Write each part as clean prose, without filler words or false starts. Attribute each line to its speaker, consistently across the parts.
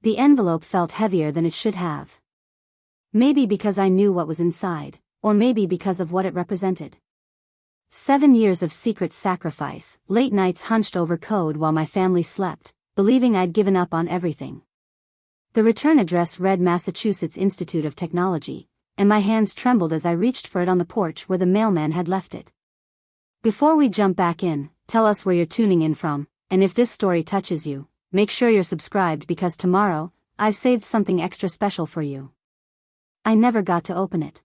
Speaker 1: The envelope felt heavier than it should have. Maybe because I knew what was inside, or maybe because of what it represented. 7 years of secret sacrifice, late nights hunched over code while my family slept, believing I'd given up on everything. The return address read Massachusetts Institute of Technology, and my hands trembled as I reached for it on the porch where the mailman had left it. Before we jump back in, tell us where you're tuning in from, and if this story touches you, make sure you're subscribed because tomorrow, I've saved something extra special for you. I never got to open it.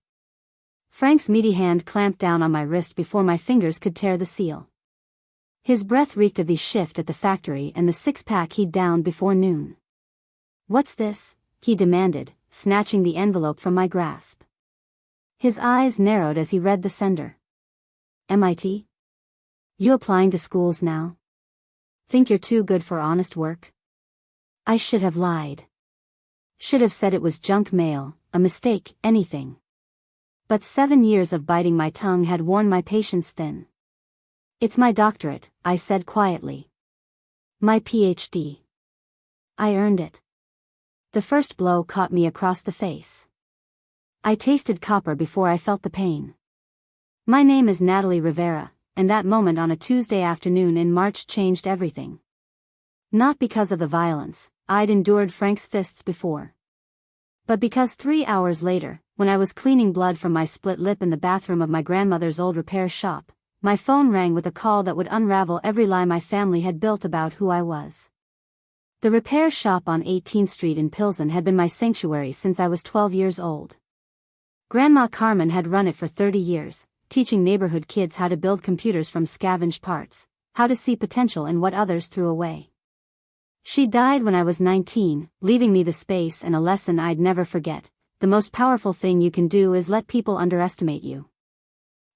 Speaker 1: Frank's meaty hand clamped down on my wrist before my fingers could tear the seal. His breath reeked of the shift at the factory and the six-pack he'd downed before noon. "What's this?" he demanded, snatching the envelope from my grasp. His eyes narrowed as he read the sender. "MIT? You applying to schools now? Think you're too good for honest work?" I should have lied. Should have said it was junk mail, a mistake, anything. But 7 years of biting my tongue had worn my patience thin. "It's my doctorate," I said quietly. "My PhD. I earned it." The first blow caught me across the face. I tasted copper before I felt the pain. "My name is Natalie Rivera," and that moment on a Tuesday afternoon in March changed everything. Not because of the violence, I'd endured Frank's fists before. But because 3 hours later, when I was cleaning blood from my split lip in the bathroom of my grandmother's old repair shop, my phone rang with a call that would unravel every lie my family had built about who I was. The repair shop on 18th Street in Pilsen had been my sanctuary since I was 12 years old. Grandma Carmen had run it for 30 years, teaching neighborhood kids how to build computers from scavenged parts, how to see potential in what others threw away. She died when I was 19, leaving me the space and a lesson I'd never forget: the most powerful thing you can do is let people underestimate you.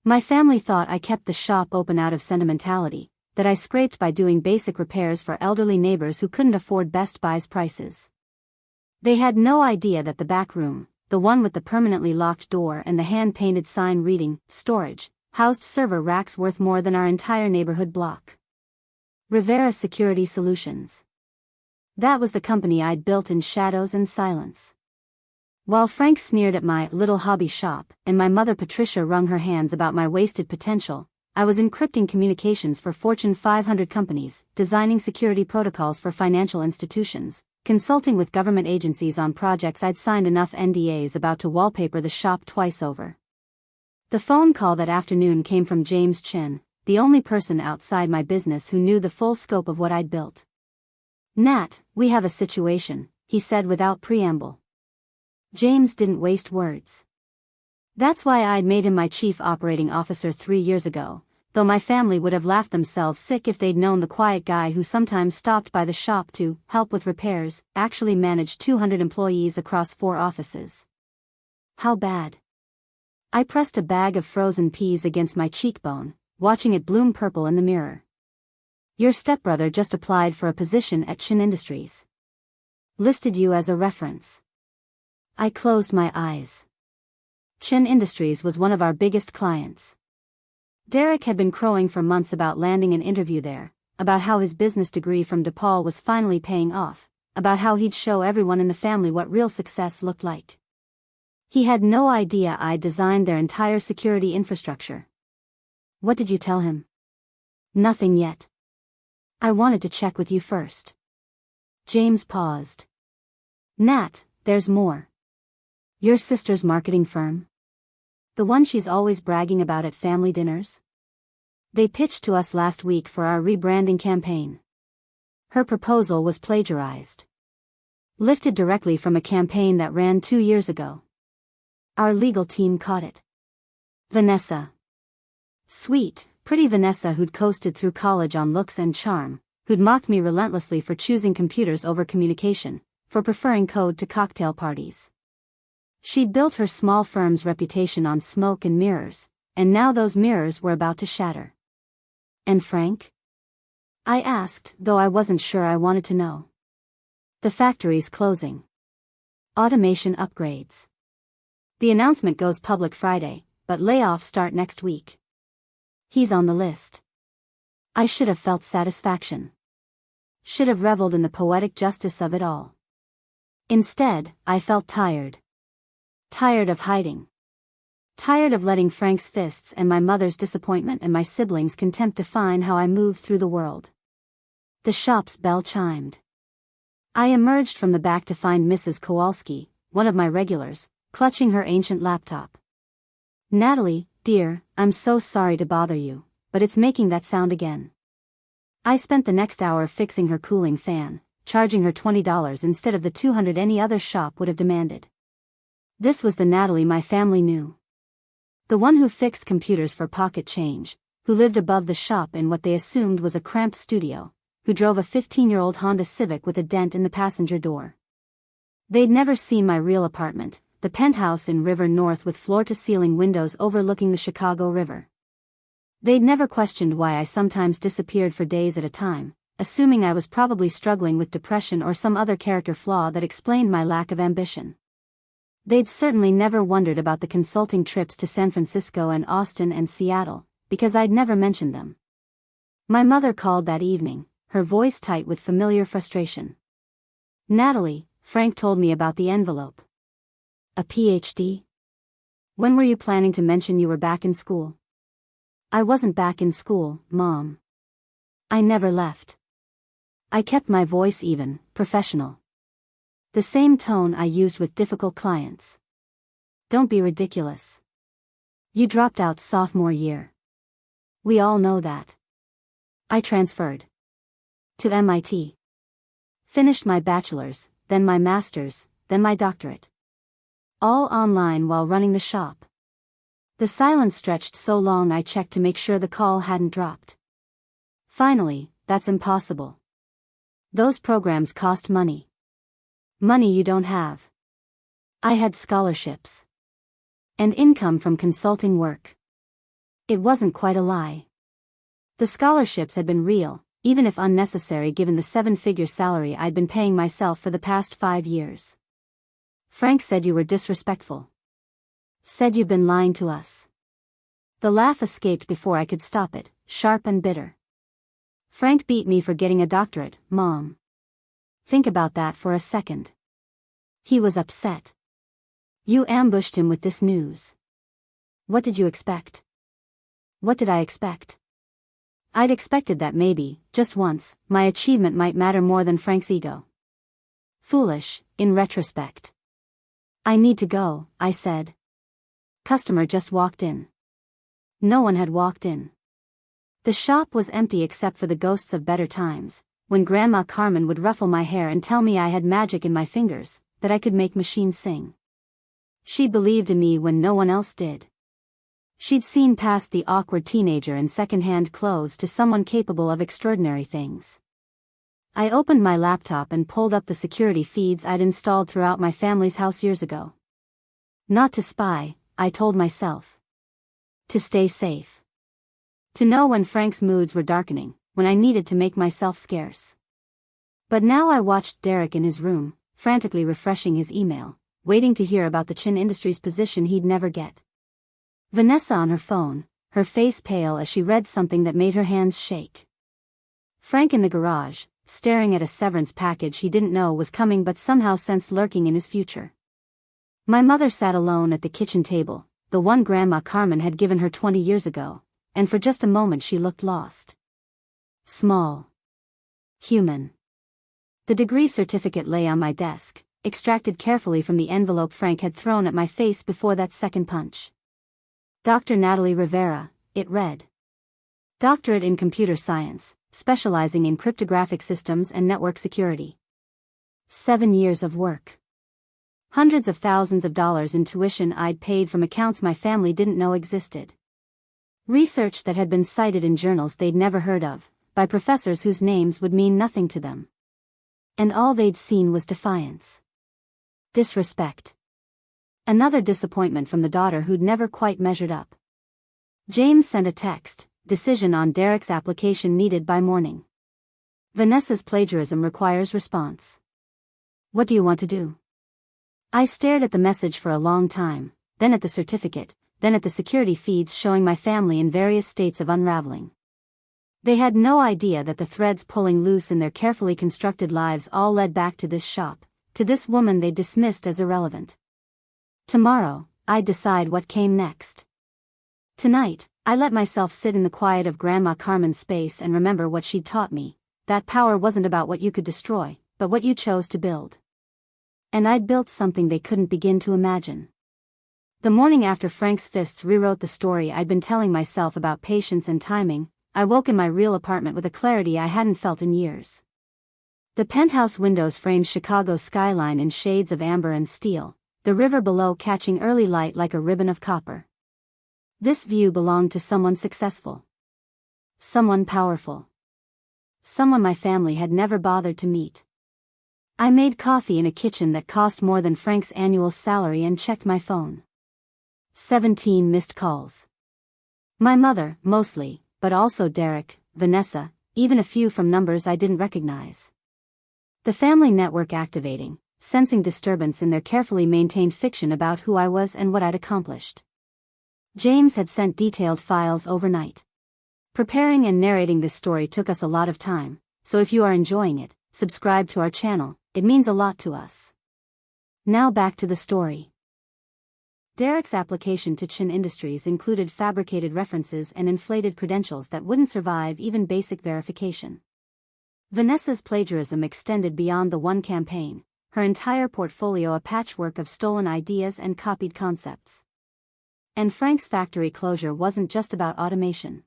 Speaker 1: My family thought I kept the shop open out of sentimentality, that I scraped by doing basic repairs for elderly neighbors who couldn't afford Best Buy's prices. They had no idea that the back room, the one with the permanently locked door and the hand-painted sign reading, "Storage," housed server racks worth more than our entire neighborhood block. Rivera Security Solutions. That was the company I'd built in shadows and silence. While Frank sneered at my little hobby shop, and my mother Patricia wrung her hands about my wasted potential, I was encrypting communications for Fortune 500 companies, designing security protocols for financial institutions, consulting with government agencies on projects I'd signed enough NDAs about to wallpaper the shop twice over. The phone call that afternoon came from James Chin, the only person outside my business who knew the full scope of what I'd built. "Nat, we have a situation," he said without preamble. James didn't waste words. That's why I'd made him my chief operating officer 3 years ago, though my family would have laughed themselves sick if they'd known the quiet guy who sometimes stopped by the shop to help with repairs actually managed 200 employees across 4 offices. How bad? I pressed a bag of frozen peas against my cheekbone, watching it bloom purple in the mirror. "Your stepbrother just applied for a position at Chin Industries. Listed you as a reference." I closed my eyes. Chin Industries was one of our biggest clients. Derek had been crowing for months about landing an interview there, about how his business degree from DePaul was finally paying off, about how he'd show everyone in the family what real success looked like. He had no idea I'd designed their entire security infrastructure. "What did you tell him?" "Nothing yet. I wanted to check with you first." James paused. "Nat, there's more. Your sister's marketing firm? The one she's always bragging about at family dinners? They pitched to us last week for our rebranding campaign. Her proposal was plagiarized. Lifted directly from a campaign that ran 2 years ago. Our legal team caught it. Vanessa. Sweet, pretty Vanessa who'd coasted through college on looks and charm, who'd mocked me relentlessly for choosing computers over communication, for preferring code to cocktail parties. She'd built her small firm's reputation on smoke and mirrors, and now those mirrors were about to shatter. "And Frank?" I asked, though I wasn't sure I wanted to know. "The factory's closing. Automation upgrades. The announcement goes public Friday, but layoffs start next week. He's on the list." I should have felt satisfaction. Should have reveled in the poetic justice of it all. Instead, I felt tired. Tired of hiding. Tired of letting Frank's fists and my mother's disappointment and my siblings' contempt define how I moved through the world. The shop's bell chimed. I emerged from the back to find Mrs. Kowalski, one of my regulars, clutching her ancient laptop. "Natalie, dear, I'm so sorry to bother you, but it's making that sound again." I spent the next hour fixing her cooling fan, charging her $20 instead of the $200 any other shop would have demanded. This was the Natalie my family knew. The one who fixed computers for pocket change, who lived above the shop in what they assumed was a cramped studio, who drove a 15-year-old Honda Civic with a dent in the passenger door. They'd never seen my real apartment, the penthouse in River North with floor-to-ceiling windows overlooking the Chicago River. They'd never questioned why I sometimes disappeared for days at a time, assuming I was probably struggling with depression or some other character flaw that explained my lack of ambition. They'd certainly never wondered about the consulting trips to San Francisco and Austin and Seattle, because I'd never mentioned them. My mother called that evening, her voice tight with familiar frustration. "Natalie, Frank told me about the envelope." "A PhD? When were you planning to mention you were back in school?" "I wasn't back in school, Mom. I never left." I kept my voice even, professional. The same tone I used with difficult clients. "Don't be ridiculous. You dropped out sophomore year. We all know that." I transferred to MIT. Finished my bachelor's, then my master's, then my doctorate. All online while running the shop. The silence stretched so long I checked to make sure the call hadn't dropped. "Finally, that's impossible. Those programs cost money. Money you don't have." I had scholarships. And income from consulting work. It wasn't quite a lie. The scholarships had been real, even if unnecessary given the 7-figure salary I'd been paying myself for the past 5 years. "Frank said you were disrespectful. Said you've been lying to us." The laugh escaped before I could stop it, sharp and bitter. "Frank beat me for getting a doctorate, Mom. Think about that for a second. He was upset. You ambushed him with this news. What did you expect?" What did I expect? I'd expected that maybe, just once, my achievement might matter more than Frank's ego. Foolish, in retrospect. "I need to go," I said. Customer just walked in. No one had walked in. The shop was empty except for the ghosts of better times, when Grandma Carmen would ruffle my hair and tell me I had magic in my fingers, that I could make machines sing. She believed in me when no one else did. She'd seen past the awkward teenager in second-hand clothes to someone capable of extraordinary things. I opened my laptop and pulled up the security feeds I'd installed throughout my family's house years ago. Not to spy, I told myself. To stay safe. To know when Frank's moods were darkening, when I needed to make myself scarce. But now I watched Derek in his room, frantically refreshing his email, waiting to hear about the Chin Industries position he'd never get. Vanessa on her phone, her face pale as she read something that made her hands shake. Frank in the garage, staring at a severance package he didn't know was coming but somehow sensed lurking in his future. My mother sat alone at the kitchen table, the one Grandma Carmen had given her 20 years ago, and for just a moment she looked lost. Small. Human. The degree certificate lay on my desk, extracted carefully from the envelope Frank had thrown at my face before that second punch. Dr. Natalie Rivera, it read. Doctorate in Computer Science, specializing in cryptographic systems and network security. 7 years of work. Hundreds of thousands of dollars in tuition I'd paid from accounts my family didn't know existed. Research that had been cited in journals they'd never heard of, by professors whose names would mean nothing to them. And all they'd seen was defiance. Disrespect. Another disappointment from the daughter who'd never quite measured up. James sent a text, decision on Derek's application needed by morning. Vanessa's plagiarism requires response. What do you want to do? I stared at the message for a long time, then at the certificate, then at the security feeds showing my family in various states of unraveling. They had no idea that the threads pulling loose in their carefully constructed lives all led back to this shop, to this woman they dismissed as irrelevant. Tomorrow, I'd decide what came next. Tonight, I let myself sit in the quiet of Grandma Carmen's space and remember what she'd taught me, that power wasn't about what you could destroy, but what you chose to build. And I'd built something they couldn't begin to imagine. The morning after Frank's fists rewrote the story I'd been telling myself about patience and timing, I woke in my real apartment with a clarity I hadn't felt in years. The penthouse windows framed Chicago's skyline in shades of amber and steel, the river below catching early light like a ribbon of copper. This view belonged to someone successful. Someone powerful. Someone my family had never bothered to meet. I made coffee in a kitchen that cost more than Frank's annual salary and checked my phone. 17 missed calls. My mother, mostly, but also Derek, Vanessa, even a few from numbers I didn't recognize. The family network activating, sensing disturbance in their carefully maintained fiction about who I was and what I'd accomplished. James had sent detailed files overnight. Preparing and narrating this story took us a lot of time, so if you are enjoying it, subscribe to our channel, it means a lot to us. Now back to the story. Derek's application to Chin Industries included fabricated references and inflated credentials that wouldn't survive even basic verification. Vanessa's plagiarism extended beyond the one campaign, her entire portfolio a patchwork of stolen ideas and copied concepts. And Frank's factory closure wasn't just about automation.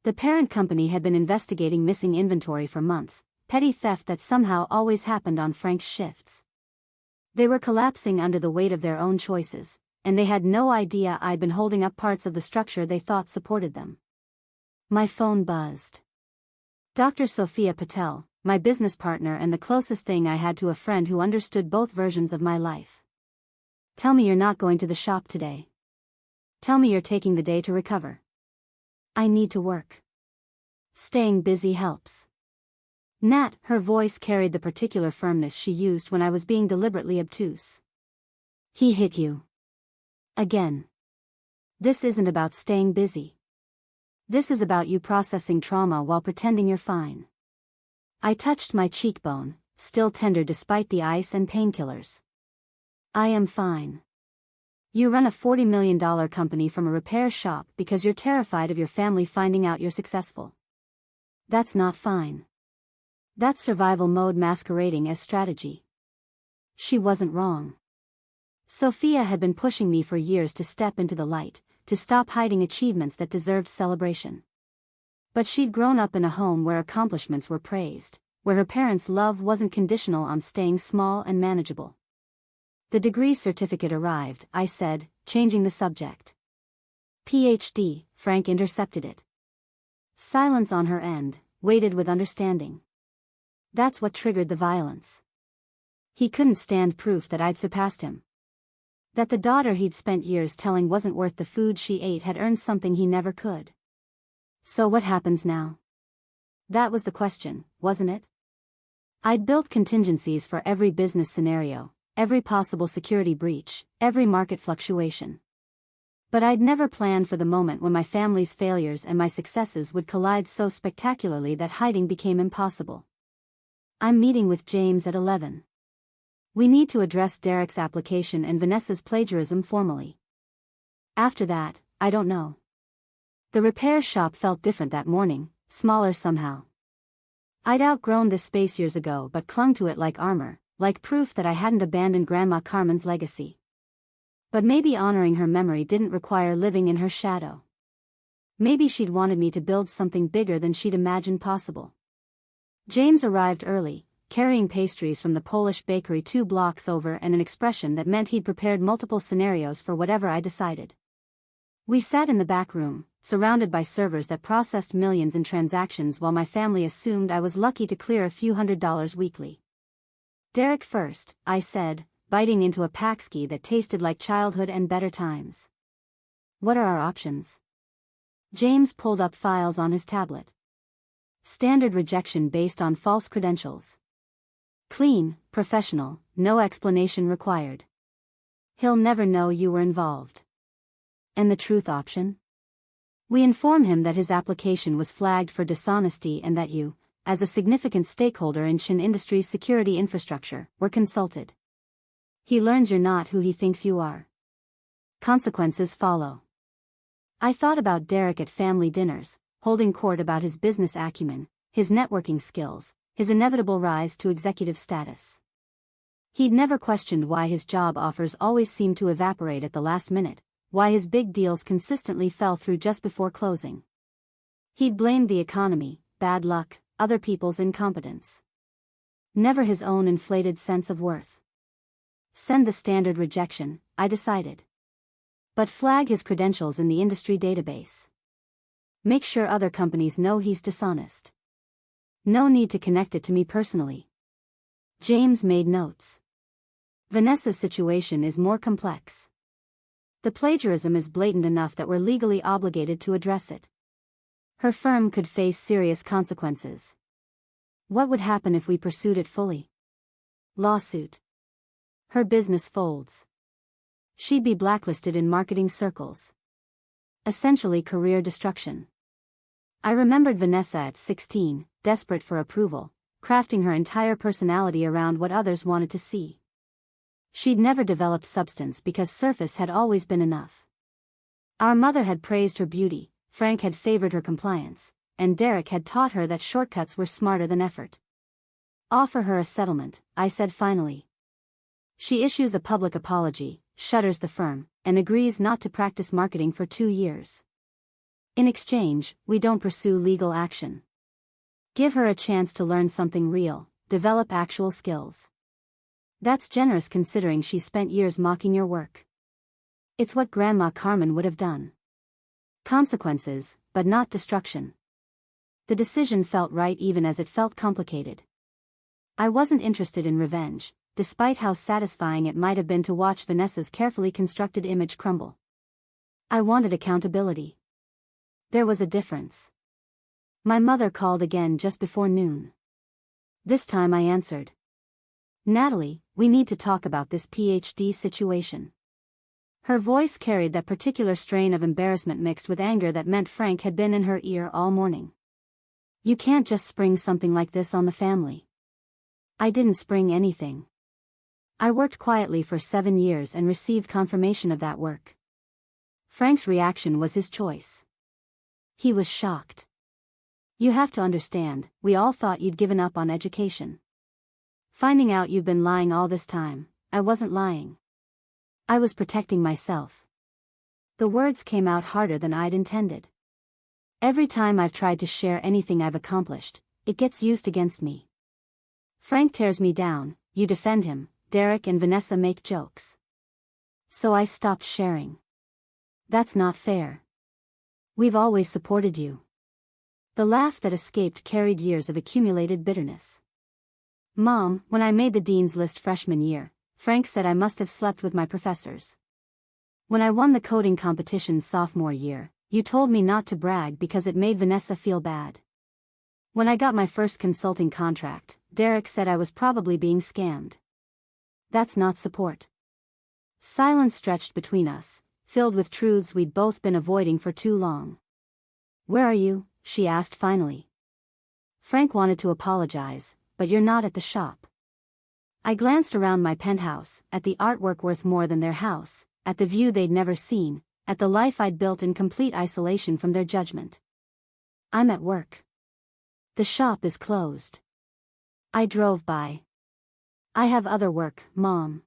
Speaker 1: The parent company had been investigating missing inventory for months, petty theft that somehow always happened on Frank's shifts. They were collapsing under the weight of their own choices, and they had no idea I'd been holding up parts of the structure they thought supported them. My phone buzzed. Dr. Sophia Patel, my business partner and the closest thing I had to a friend who understood both versions of my life. Tell me you're not going to the shop today. Tell me you're taking the day to recover. I need to work. Staying busy helps. Nat, her voice carried the particular firmness she used when I was being deliberately obtuse. He hit you. Again. This isn't about staying busy. This is about you processing trauma while pretending you're fine. I touched my cheekbone, still tender despite the ice and painkillers. I am fine. You run a $40 million company from a repair shop because you're terrified of your family finding out you're successful. That's not fine. That's survival mode masquerading as strategy. She wasn't wrong. Sophia had been pushing me for years to step into the light, to stop hiding achievements that deserved celebration. But she'd grown up in a home where accomplishments were praised, where her parents' love wasn't conditional on staying small and manageable. The degree certificate arrived, I said, changing the subject. PhD, Frank intercepted it. Silence on her end, waited with understanding. That's what triggered the violence. He couldn't stand proof that I'd surpassed him. That the daughter he'd spent years telling wasn't worth the food she ate had earned something he never could. So what happens now? That was the question, wasn't it? I'd built contingencies for every business scenario, every possible security breach, every market fluctuation. But I'd never planned for the moment when my family's failures and my successes would collide so spectacularly that hiding became impossible. I'm meeting with James at 11. We need to address Derek's application and Vanessa's plagiarism formally. After that, I don't know. The repair shop felt different that morning, smaller somehow. I'd outgrown this space years ago but clung to it like armor, like proof that I hadn't abandoned Grandma Carmen's legacy. But maybe honoring her memory didn't require living in her shadow. Maybe she'd wanted me to build something bigger than she'd imagined possible. James arrived early, carrying pastries from the Polish bakery 2 blocks over and an expression that meant he'd prepared multiple scenarios for whatever I decided. We sat in the back room, surrounded by servers that processed millions in transactions while my family assumed I was lucky to clear a few $100s weekly. Derek first, I said, biting into a packski that tasted like childhood and better times. What are our options? James pulled up files on his tablet. Standard rejection based on false credentials. Clean, professional, no explanation required. He'll never know you were involved. And the truth option? We inform him that his application was flagged for dishonesty and that you, as a significant stakeholder in Shin Industries' security infrastructure, were consulted. He learns you're not who he thinks you are. Consequences follow. I thought about Derek at family dinners, holding court about his business acumen, his networking skills, his inevitable rise to executive status. He'd never questioned why his job offers always seemed to evaporate at the last minute, why his big deals consistently fell through just before closing. He'd blamed the economy, bad luck, other people's incompetence. Never his own inflated sense of worth. Send the standard rejection, I decided. But flag his credentials in the industry database. Make sure other companies know he's dishonest. No need to connect it to me personally. James made notes. Vanessa's situation is more complex. The plagiarism is blatant enough that we're legally obligated to address it. Her firm could face serious consequences. What would happen if we pursued it fully? Lawsuit. Her business folds. She'd be blacklisted in marketing circles. Essentially career destruction. I remembered Vanessa at 16, desperate for approval, crafting her entire personality around what others wanted to see. She'd never developed substance because surface had always been enough. Our mother had praised her beauty, Frank had favored her compliance, and Derek had taught her that shortcuts were smarter than effort. Offer her a settlement, I said finally. She issues a public apology, shutters the firm, and agrees not to practice marketing for 2 years. In exchange, we don't pursue legal action. Give her a chance to learn something real, develop actual skills. That's generous considering she spent years mocking your work. It's what Grandma Carmen would have done. Consequences, but not destruction. The decision felt right even as it felt complicated. I wasn't interested in revenge, despite how satisfying it might have been to watch Vanessa's carefully constructed image crumble. I wanted accountability. There was a difference. My mother called again just before noon. This time I answered. Natalie, we need to talk about this PhD situation. Her voice carried that particular strain of embarrassment mixed with anger that meant Frank had been in her ear all morning. You can't just spring something like this on the family. I didn't spring anything. I worked quietly for 7 years and received confirmation of that work. Frank's reaction was his choice. He was shocked. You have to understand, we all thought you'd given up on education. Finding out you've been lying all this time, I wasn't lying. I was protecting myself. The words came out harder than I'd intended. Every time I've tried to share anything I've accomplished, it gets used against me. Frank tears me down, you defend him, Derek and Vanessa make jokes. So I stopped sharing. That's not fair. We've always supported you. The laugh that escaped carried years of accumulated bitterness. Mom, when I made the dean's list freshman year, Frank said I must have slept with my professors. When I won the coding competition sophomore year, you told me not to brag because it made Vanessa feel bad. When I got my first consulting contract, Derek said I was probably being scammed. That's not support. Silence stretched between us, filled with truths we'd both been avoiding for too long. Where are you? She asked finally. Frank wanted to apologize, but you're not at the shop. I glanced around my penthouse, at the artwork worth more than their house, at the view they'd never seen, at the life I'd built in complete isolation from their judgment. I'm at work. The shop is closed. I drove by. I have other work, Mom.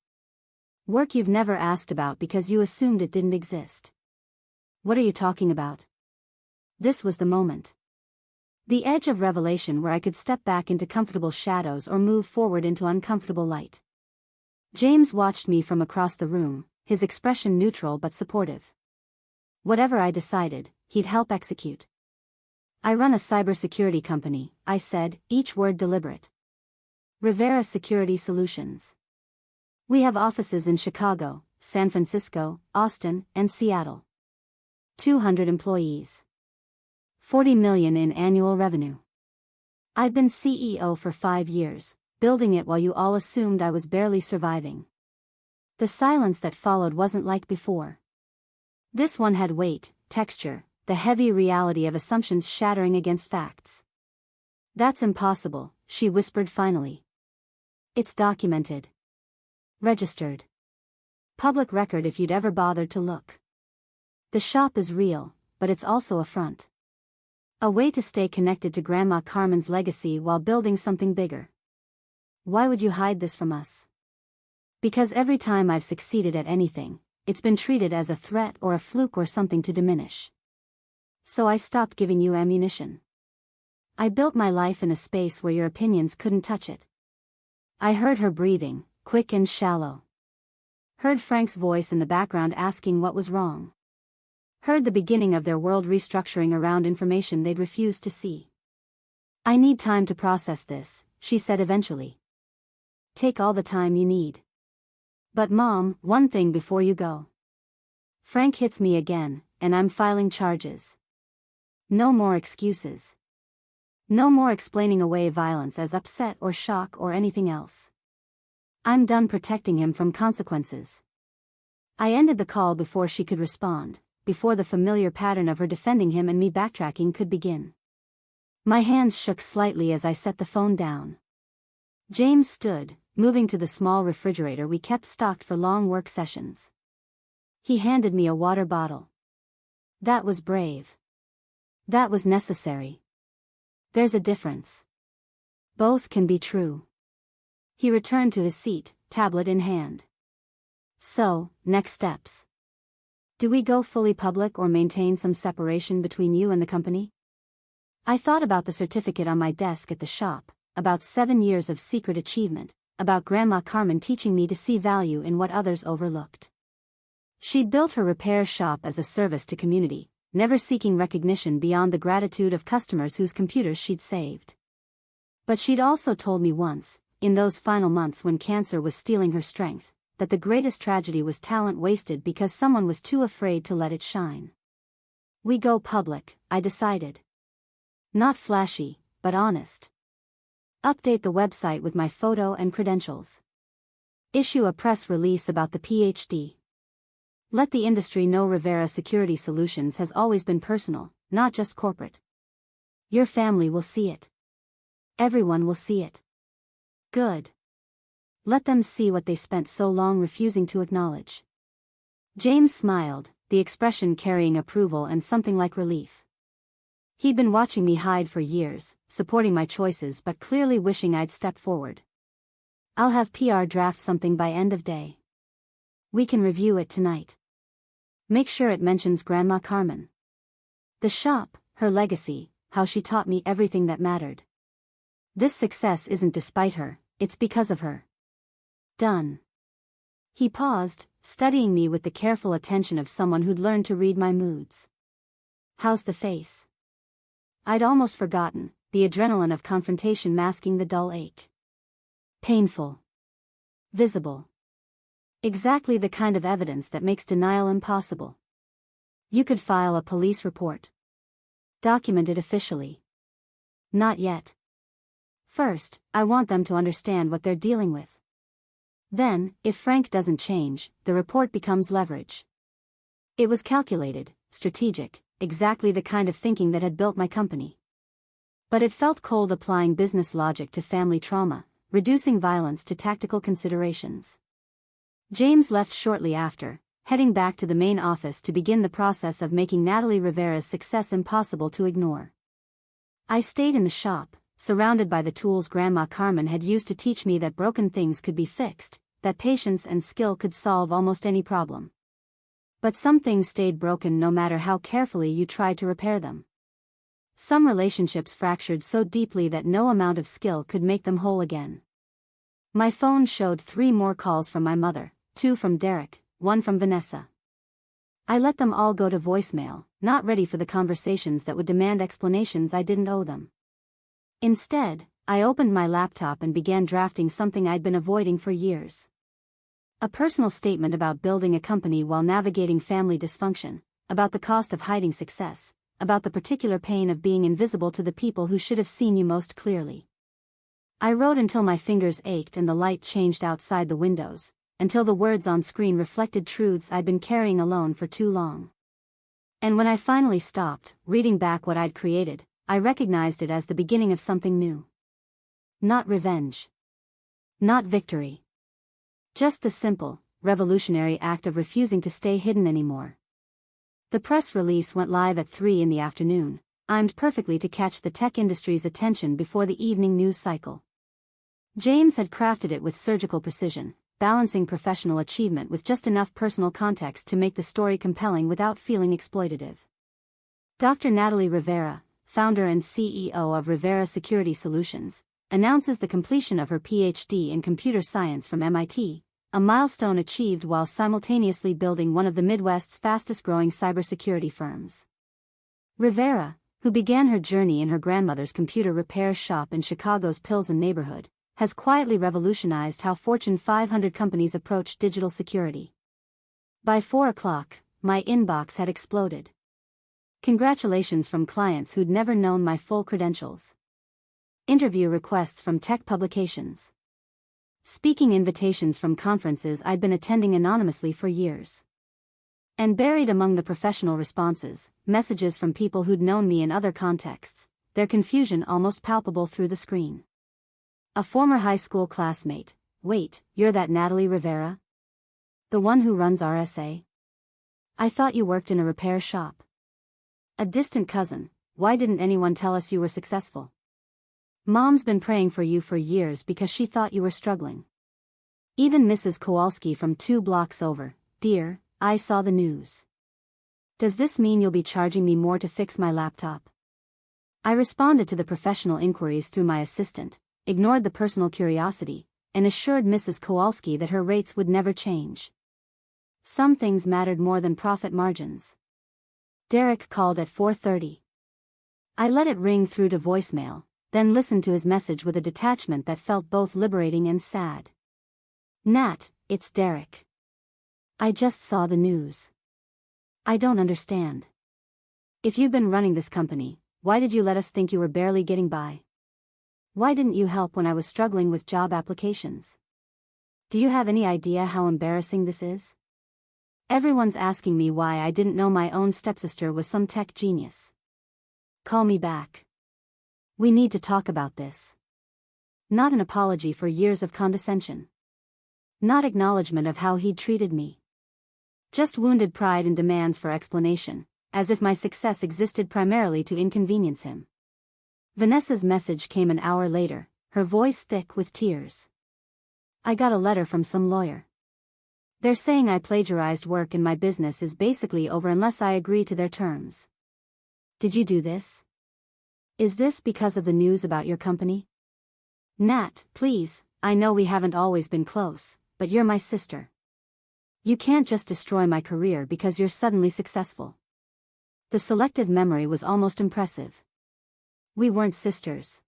Speaker 1: Work you've never asked about because you assumed it didn't exist. What are you talking about? This was the moment. The edge of revelation where I could step back into comfortable shadows or move forward into uncomfortable light. James watched me from across the room, his expression neutral but supportive. Whatever I decided, he'd help execute. I run a cybersecurity company, I said, each word deliberate. Rivera Security Solutions. We have offices in Chicago, San Francisco, Austin, and Seattle. 200 employees. 40 million in annual revenue. I've been CEO for 5 years, building it while you all assumed I was barely surviving. The silence that followed wasn't like before. This one had weight, texture, the heavy reality of assumptions shattering against facts. That's impossible, she whispered finally. It's documented. Registered. Public record if you'd ever bothered to look. The shop is real, but it's also a front. A way to stay connected to Grandma Carmen's legacy while building something bigger. Why would you hide this from us? Because every time I've succeeded at anything, it's been treated as a threat or a fluke or something to diminish. So I stopped giving you ammunition. I built my life in a space where your opinions couldn't touch it. I heard her breathing, quick and shallow. Heard Frank's voice in the background asking what was wrong. Heard the beginning of their world restructuring around information they'd refused to see. I need time to process this, she said eventually. Take all the time you need. But Mom, one thing before you go. Frank hits me again, and I'm filing charges. No more excuses. No more explaining away violence as upset or shock or anything else. I'm done protecting him from consequences. I ended the call before she could respond, before the familiar pattern of her defending him and me backtracking could begin. My hands shook slightly as I set the phone down. James stood, moving to the small refrigerator we kept stocked for long work sessions. He handed me a water bottle. That was brave. That was necessary. There's a difference. Both can be true. He returned to his seat, tablet in hand. So, next steps. Do we go fully public or maintain some separation between you and the company? I thought about the certificate on my desk at the shop, about 7 years of secret achievement, about Grandma Carmen teaching me to see value in what others overlooked. She'd built her repair shop as a service to community, never seeking recognition beyond the gratitude of customers whose computers she'd saved. But she'd also told me once, in those final months when cancer was stealing her strength, that the greatest tragedy was talent wasted because someone was too afraid to let it shine. We go public, I decided. Not flashy, but honest. Update the website with my photo and credentials. Issue a press release about the PhD. Let the industry know Rivera Security Solutions has always been personal, not just corporate. Your family will see it. Everyone will see it. Good. Let them see what they spent so long refusing to acknowledge. James smiled, the expression carrying approval and something like relief. He'd been watching me hide for years, supporting my choices but clearly wishing I'd step forward. I'll have PR draft something by end of day. We can review it tonight. Make sure it mentions Grandma Carmen. The shop, her legacy, how she taught me everything that mattered. This success isn't despite her, it's because of her. Done. He paused, studying me with the careful attention of someone who'd learned to read my moods. How's the face? I'd almost forgotten, the adrenaline of confrontation masking the dull ache. Painful. Visible. Exactly the kind of evidence that makes denial impossible. You could file a police report. Document it officially. Not yet. First, I want them to understand what they're dealing with. Then, if Frank doesn't change, the report becomes leverage. It was calculated, strategic, exactly the kind of thinking that had built my company. But it felt cold applying business logic to family trauma, reducing violence to tactical considerations. James left shortly after, heading back to the main office to begin the process of making Natalie Rivera's success impossible to ignore. I stayed in the shop, surrounded by the tools Grandma Carmen had used to teach me that broken things could be fixed, that patience and skill could solve almost any problem. But some things stayed broken no matter how carefully you tried to repair them. Some relationships fractured so deeply that no amount of skill could make them whole again. My phone showed 3 more calls from my mother, 2 from Derek, 1 from Vanessa. I let them all go to voicemail, not ready for the conversations that would demand explanations I didn't owe them. Instead, I opened my laptop and began drafting something I'd been avoiding for years. A personal statement about building a company while navigating family dysfunction, about the cost of hiding success, about the particular pain of being invisible to the people who should have seen you most clearly. I wrote until my fingers ached and the light changed outside the windows, until the words on screen reflected truths I'd been carrying alone for too long. And when I finally stopped, reading back what I'd created, I recognized it as the beginning of something new. Not revenge. Not victory. Just the simple, revolutionary act of refusing to stay hidden anymore. The press release went live at 3 in the afternoon, aimed perfectly to catch the tech industry's attention before the evening news cycle. James had crafted it with surgical precision, balancing professional achievement with just enough personal context to make the story compelling without feeling exploitative. Dr. Natalie Rivera, founder and CEO of Rivera Security Solutions, announces the completion of her PhD in computer science from MIT, a milestone achieved while simultaneously building one of the Midwest's fastest-growing cybersecurity firms. Rivera, who began her journey in her grandmother's computer repair shop in Chicago's Pilsen neighborhood, has quietly revolutionized how Fortune 500 companies approach digital security. By 4 o'clock, my inbox had exploded. Congratulations from clients who'd never known my full credentials. Interview requests from tech publications. Speaking invitations from conferences I'd been attending anonymously for years. And buried among the professional responses, messages from people who'd known me in other contexts, their confusion almost palpable through the screen. A former high school classmate: "Wait, you're that Natalie Rivera? The one who runs RSA? I thought you worked in a repair shop." A distant cousin: "Why didn't anyone tell us you were successful? Mom's been praying for you for years because she thought you were struggling." Even Mrs. Kowalski from 2 blocks over: "Dear, I saw the news. Does this mean you'll be charging me more to fix my laptop?" I responded to the professional inquiries through my assistant, ignored the personal curiosity, and assured Mrs. Kowalski that her rates would never change. Some things mattered more than profit margins. Derek called at 4:30. I let it ring through to voicemail, then listened to his message with a detachment that felt both liberating and sad. "Nat, it's Derek. I just saw the news. I don't understand. If you've been running this company, why did you let us think you were barely getting by? Why didn't you help when I was struggling with job applications? Do you have any idea how embarrassing this is? Everyone's asking me why I didn't know my own stepsister was some tech genius. Call me back. We need to talk about this." Not an apology for years of condescension. Not acknowledgement of how he'd treated me. Just wounded pride and demands for explanation, as if my success existed primarily to inconvenience him. Vanessa's message came an hour later, her voice thick with tears. "I got a letter from some lawyer. They're saying I plagiarized work and my business is basically over unless I agree to their terms. Did you do this? Is this because of the news about your company? Nat, please, I know we haven't always been close, but you're my sister. You can't just destroy my career because you're suddenly successful." The selective memory was almost impressive. We weren't sisters.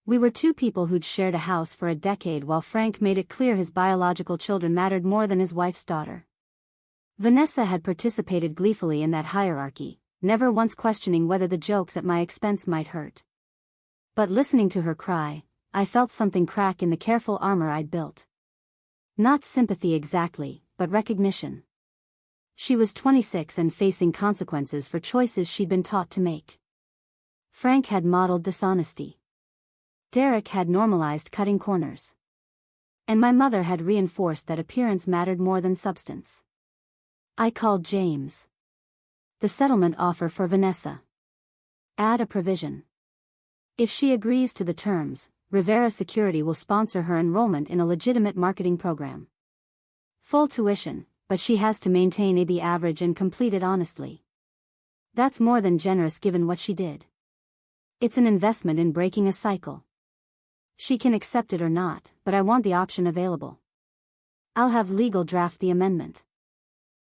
Speaker 1: We were 2 people who'd shared a house for a decade while Frank made it clear his biological children mattered more than his wife's daughter. Vanessa had participated gleefully in that hierarchy, never once questioning whether the jokes at my expense might hurt. But listening to her cry, I felt something crack in the careful armor I'd built. Not sympathy exactly, but recognition. She was 26 and facing consequences for choices she'd been taught to make. Frank had modeled dishonesty. Derek had normalized cutting corners. And my mother had reinforced that appearance mattered more than substance. I called James. The settlement offer for Vanessa. Add a provision. If she agrees to the terms, Rivera Security will sponsor her enrollment in a legitimate marketing program. Full tuition, but she has to maintain a B average and complete it honestly. That's more than generous given what she did. It's an investment in breaking a cycle. She can accept it or not, but I want the option available. I'll have legal draft the amendment.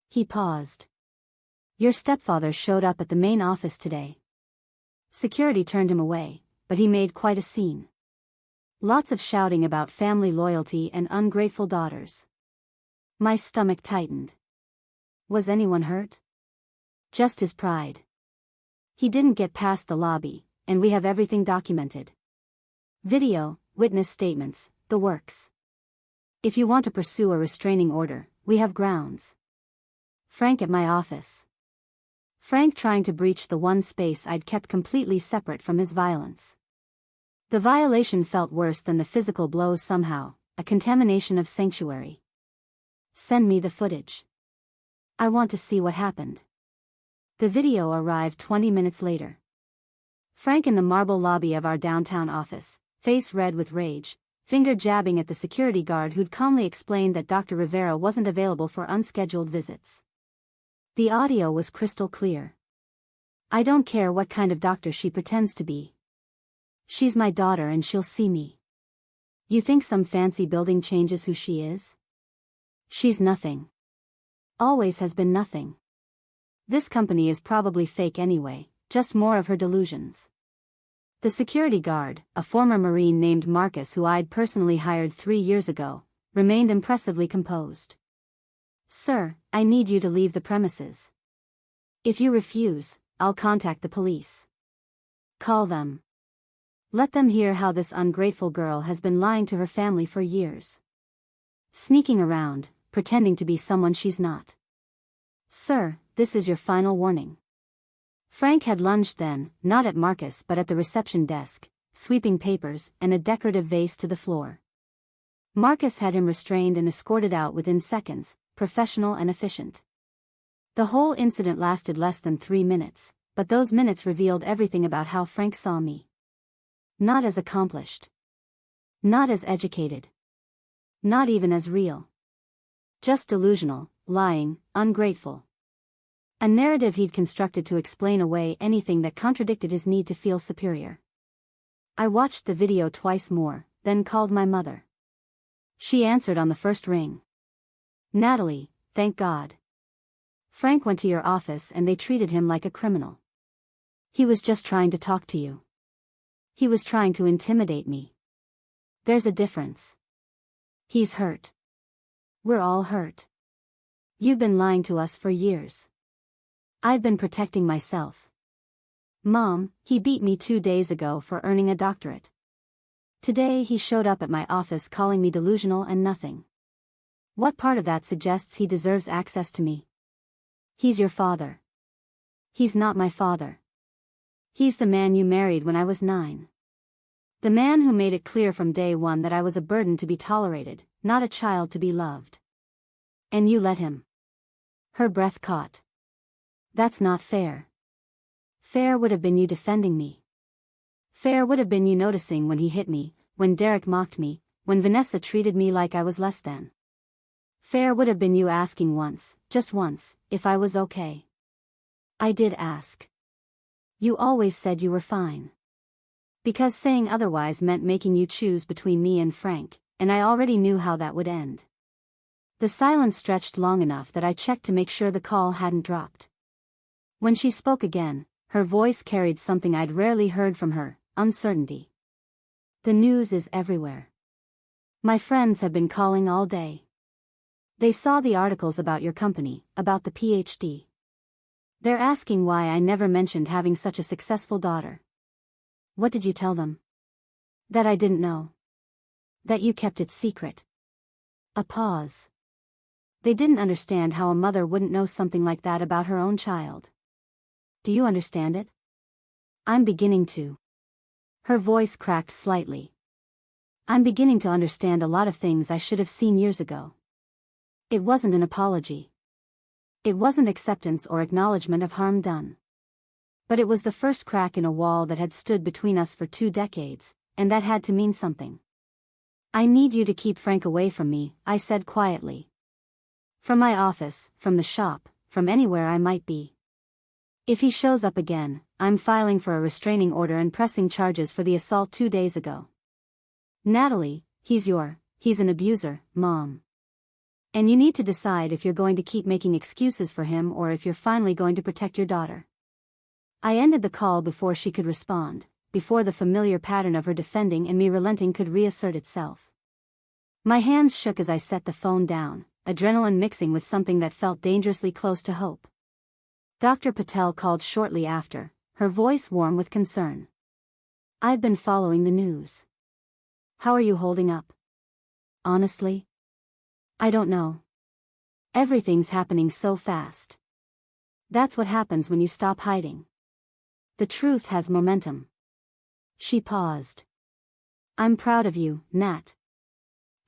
Speaker 1: He paused. Your stepfather showed up at the main office today. Security turned him away, but he made quite a scene. Lots of shouting about family loyalty and ungrateful daughters. My stomach tightened. Was anyone hurt? Just his pride. He didn't get past the lobby, and we have everything documented. Video, witness statements, the works. If you want to pursue a restraining order, we have grounds. Frank at my office. Frank trying to breach the one space I'd kept completely separate from his violence. The violation felt worse than the physical blows somehow, a contamination of sanctuary. Send me the footage. I want to see what happened. The video arrived 20 minutes later. Frank in the marble lobby of our downtown office, face red with rage, finger jabbing at the security guard who'd calmly explained that Dr. Rivera wasn't available for unscheduled visits. The audio was crystal clear. I don't care what kind of doctor she pretends to be. She's my daughter and she'll see me. You think some fancy building changes who she is? She's nothing. Always has been nothing. This company is probably fake anyway, just more of her delusions. The security guard, a former Marine named Marcus who I'd personally hired 3 years ago, remained impressively composed. Sir, I need you to leave the premises. If you refuse, I'll contact the police. Call them. Let them hear how this ungrateful girl has been lying to her family for years. Sneaking around, pretending to be someone she's not. Sir, this is your final warning. Frank had lunged then, not at Marcus but at the reception desk, sweeping papers and a decorative vase to the floor. Marcus had him restrained and escorted out within seconds, professional and efficient. The whole incident lasted less than 3 minutes, but those minutes revealed everything about how Frank saw me. Not as accomplished. Not as educated. Not even as real. Just delusional, lying, ungrateful. A narrative he'd constructed to explain away anything that contradicted his need to feel superior. I watched the video twice more, then called my mother. She answered on the first ring. Natalie, thank God. Frank went to your office and they treated him like a criminal. He was just trying to talk to you. He was trying to intimidate me. There's a difference. He's hurt. We're all hurt. You've been lying to us for years. I've been protecting myself. Mom, he beat me 2 days ago for earning a doctorate. Today he showed up at my office calling me delusional and nothing. What part of that suggests he deserves access to me? He's your father. He's not my father. He's the man you married when I was 9. The man who made it clear from day one that I was a burden to be tolerated, not a child to be loved. And you let him. Her breath caught. That's not fair. Fair would have been you defending me. Fair would have been you noticing when he hit me, when Derek mocked me, when Vanessa treated me like I was less than. Fair would have been you asking once, just once, if I was okay. I did ask. You always said you were fine. Because saying otherwise meant making you choose between me and Frank, and I already knew how that would end. The silence stretched long enough that I checked to make sure the call hadn't dropped. When she spoke again, her voice carried something I'd rarely heard from her, uncertainty. The news is everywhere. My friends have been calling all day. They saw the articles about your company, about the PhD. They're asking why I never mentioned having such a successful daughter. What did you tell them? That I didn't know. That you kept it secret. A pause. They didn't understand how a mother wouldn't know something like that about her own child. Do you understand it? I'm beginning to. Her voice cracked slightly. I'm beginning to understand a lot of things I should have seen years ago. It wasn't an apology. It wasn't acceptance or acknowledgement of harm done. But it was the first crack in a wall that had stood between us for 2 decades, and that had to mean something. I need you to keep Frank away from me, I said quietly. From my office, from the shop, from anywhere I might be. If he shows up again, I'm filing for a restraining order and pressing charges for the assault 2 days ago. Natalie, he's an abuser, Mom. And you need to decide if you're going to keep making excuses for him or if you're finally going to protect your daughter. I ended the call before she could respond, before the familiar pattern of her defending and me relenting could reassert itself. My hands shook as I set the phone down, adrenaline mixing with something that felt dangerously close to hope. Dr. Patel called shortly after, her voice warm with concern. I've been following the news. How are you holding up? Honestly? I don't know. Everything's happening so fast. That's what happens when you stop hiding. The truth has momentum. She paused. I'm proud of you, Nat.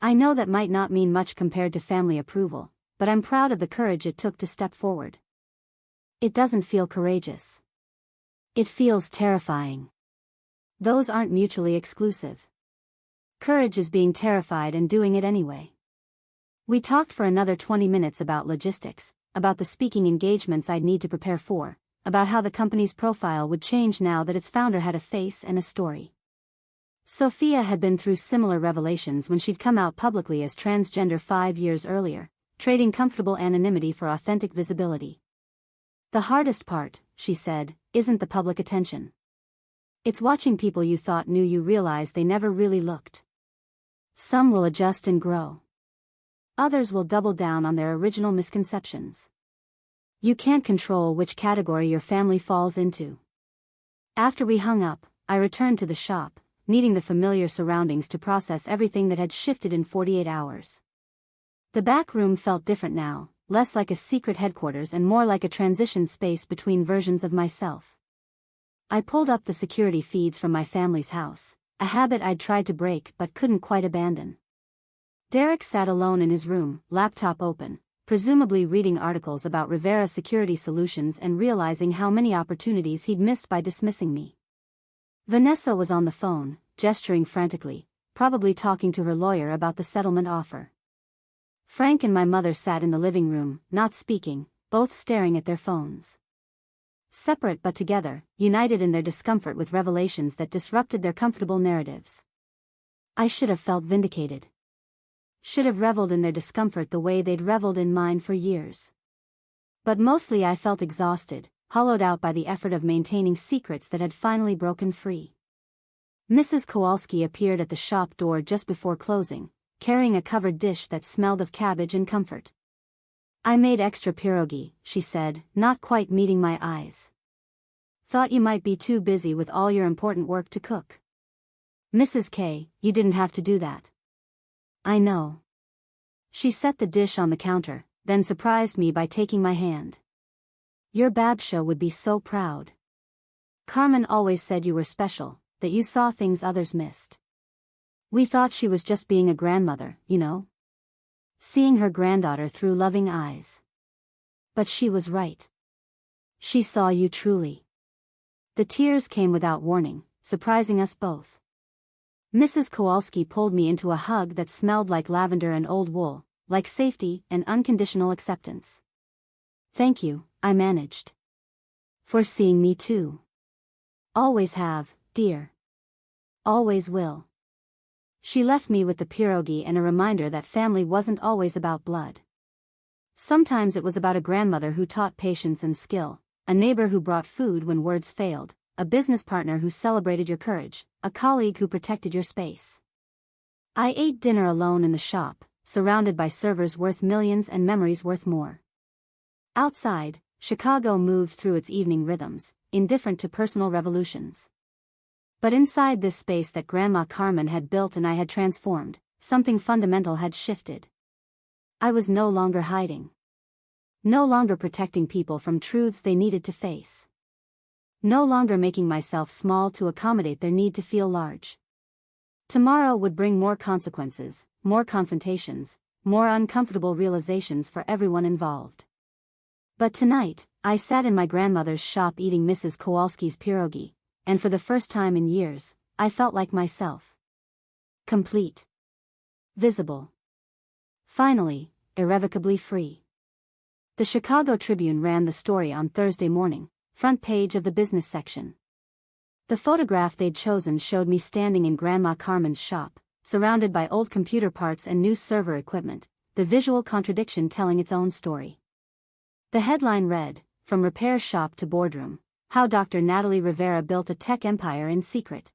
Speaker 1: I know that might not mean much compared to family approval, but I'm proud of the courage it took to step forward. It doesn't feel courageous. It feels terrifying. Those aren't mutually exclusive. Courage is being terrified and doing it anyway. We talked for another 20 minutes about logistics, about the speaking engagements I'd need to prepare for, about how the company's profile would change now that its founder had a face and a story. Sophia had been through similar revelations when she'd come out publicly as transgender 5 years earlier, trading comfortable anonymity for authentic visibility. The hardest part, she said, isn't the public attention. It's watching people you thought knew you realize they never really looked. Some will adjust and grow. Others will double down on their original misconceptions. You can't control which category your family falls into. After we hung up, I returned to the shop, needing the familiar surroundings to process everything that had shifted in 48 hours. The back room felt different now, less like a secret headquarters and more like a transition space between versions of myself. I pulled up the security feeds from my family's house, a habit I'd tried to break but couldn't quite abandon. Derek sat alone in his room, laptop open, presumably reading articles about Rivera Security Solutions and realizing how many opportunities he'd missed by dismissing me. Vanessa was on the phone, gesturing frantically, probably talking to her lawyer about the settlement offer. Frank and my mother sat in the living room, not speaking, both staring at their phones. Separate but together, united in their discomfort with revelations that disrupted their comfortable narratives. I should have felt vindicated. Should have reveled in their discomfort the way they'd reveled in mine for years. But mostly I felt exhausted, hollowed out by the effort of maintaining secrets that had finally broken free. Mrs. Kowalski appeared at the shop door just before closing, carrying a covered dish that smelled of cabbage and comfort. I made extra pierogi, she said, not quite meeting my eyes. Thought you might be too busy with all your important work to cook. Mrs. K, you didn't have to do that. I know. She set the dish on the counter, then surprised me by taking my hand. Your Babsha would be so proud. Carmen always said you were special, that you saw things others missed. We thought she was just being a grandmother, you know? Seeing her granddaughter through loving eyes. But she was right. She saw you truly. The tears came without warning, surprising us both. Mrs. Kowalski pulled me into a hug that smelled like lavender and old wool, like safety and unconditional acceptance. Thank you, I managed. For seeing me too. Always have, dear. Always will. She left me with the pierogi and a reminder that family wasn't always about blood. Sometimes it was about a grandmother who taught patience and skill, a neighbor who brought food when words failed, a business partner who celebrated your courage, a colleague who protected your space. I ate dinner alone in the shop, surrounded by servers worth millions and memories worth more. Outside, Chicago moved through its evening rhythms, indifferent to personal revolutions. But inside this space that Grandma Carmen had built and I had transformed, something fundamental had shifted. I was no longer hiding. No longer protecting people from truths they needed to face. No longer making myself small to accommodate their need to feel large. Tomorrow would bring more consequences, more confrontations, more uncomfortable realizations for everyone involved. But tonight, I sat in my grandmother's shop eating Mrs. Kowalski's pierogi, and for the first time in years, I felt like myself. Complete. Visible. Finally, irrevocably free. The Chicago Tribune ran the story on Thursday morning, front page of the business section. The photograph they'd chosen showed me standing in Grandma Carmen's shop, surrounded by old computer parts and new server equipment, the visual contradiction telling its own story. The headline read, "From repair shop to boardroom, how Dr. Natalie Rivera built a tech empire in secret."